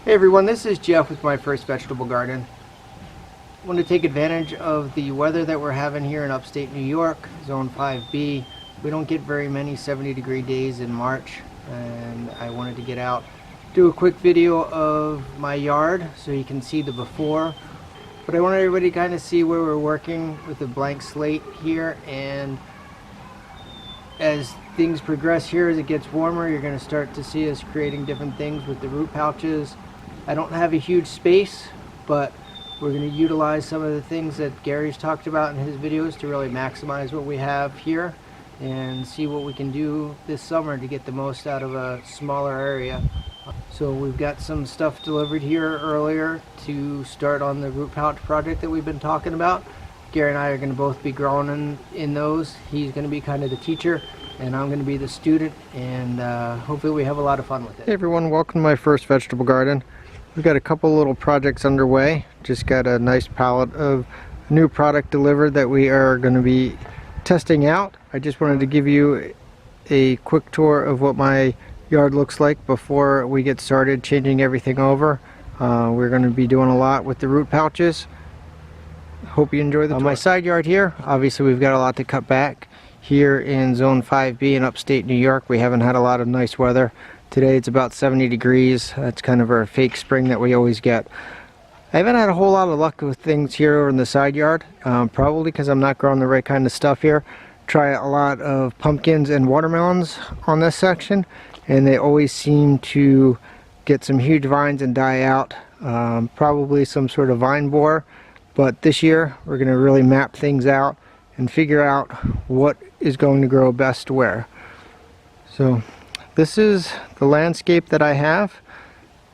Hey everyone, this is Jeff with my first vegetable garden. I want to take advantage of the weather that we're having here in upstate New York, zone 5B. We don't get very many 70-degree days in March, and I wanted to get out, do a quick video of my yard so you can see the before. But I want everybody to kind of see where we're working with a blank slate here, and as things progress here, as it gets warmer, you're going to start to see us creating different things with the root pouches. I don't have a huge space, but we're going to utilize some of the things that Gary's talked about in his videos to really maximize what we have here and see what we can do this summer to get the most out of a smaller area. So we've got some stuff delivered here earlier to start on the root pouch project that we've been talking about. Gary and I are going to both be growing in those. He's going to be kind of the teacher, and I'm going to be the student, and hopefully we have a lot of fun with it. Hey everyone, welcome to my first vegetable garden. We've got a couple little projects underway. Just got a nice pallet of new product delivered that we are going to be testing out. I just wanted to give you a quick tour of what my yard looks like before we get started changing everything over. We're going to be doing a lot with the root pouches. Hope you enjoy the tour. On my side yard here, obviously we've got a lot to cut back. Here in zone 5B in upstate New York, we haven't had a lot of nice weather. Today it's about 70 degrees. That's kind of our fake spring that we always get. I haven't had a whole lot of luck with things here in the side yard, probably because I'm not growing the right kind of stuff here. Try a lot of pumpkins and watermelons on this section, and they always seem to get some huge vines and die out. Probably some sort of vine borer, but this year we're going to really map things out and figure out what is going to grow best where. So this is the landscape that I have,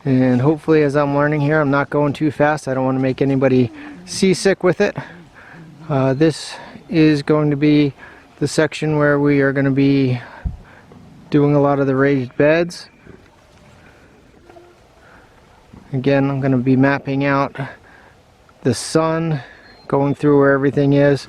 and hopefully as I'm learning here I'm not going too fast. I don't want to make anybody seasick with it. This is going to be the section where we are going to be doing a lot of the raised beds. Again, I'm going to be mapping out the sun, going through where everything is.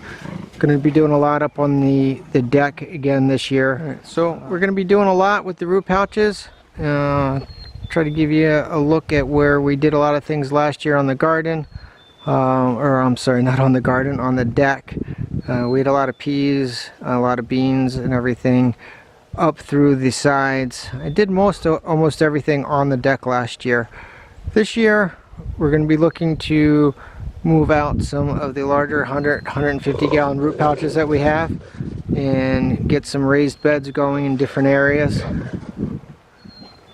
Going to be doing a lot up on the deck again this year. So we're going to be doing a lot with the root pouches. Try to give you a look at where we did a lot of things last year on the garden. Or I'm sorry, not on the garden, on the deck. We had a lot of peas, a lot of beans and everything up through the sides. I did almost everything on the deck last year. This year we're going to be looking to move out some of the larger 150 gallon root pouches that we have and get some raised beds going in different areas.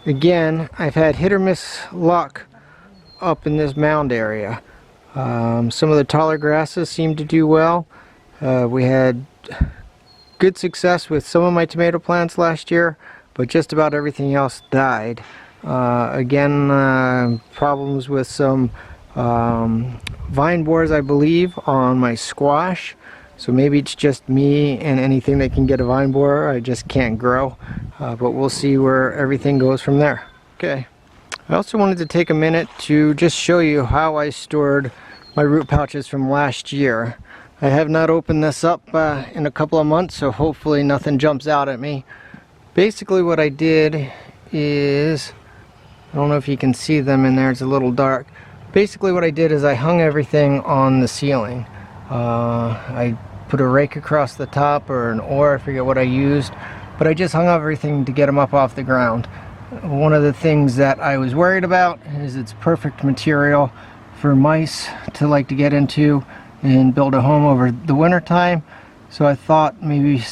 Again, I've had hit or miss luck up in this mound area. Some of the taller grasses seem to do well. We had good success with some of my tomato plants last year, but just about everything else died. Again, problems with some vine borers, I believe, on my squash. So maybe it's just me, and anything that can get a vine borer I just can't grow. But we'll see where everything goes from there. Okay. I also wanted to take a minute to just show you how I stored my root pouches from last year. I have not opened this up in a couple of months, so hopefully nothing jumps out at me. Basically what I did is, I don't know if you can see them in there, it's a little dark. Basically what I did is I hung everything on the ceiling. I put a rake across the top, or an oar, I forget what I used, but I just hung everything to get them up off the ground. One of the things that I was worried about is it's perfect material for mice to like to get into and build a home over the winter time. So I thought maybe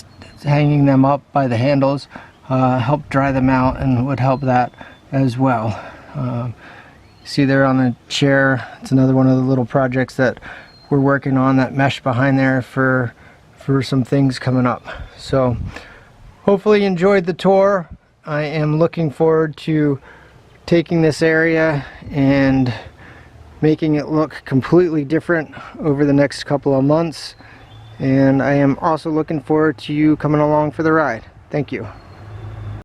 hanging them up by the handles helped dry them out and would help that as well. See there on the chair, it's another one of the little projects that we're working on, that mesh behind there for some things coming up. So hopefully you enjoyed the tour. I am looking forward to taking this area and making it look completely different over the next couple of months, and I am also looking forward to you coming along for the ride. Thank you.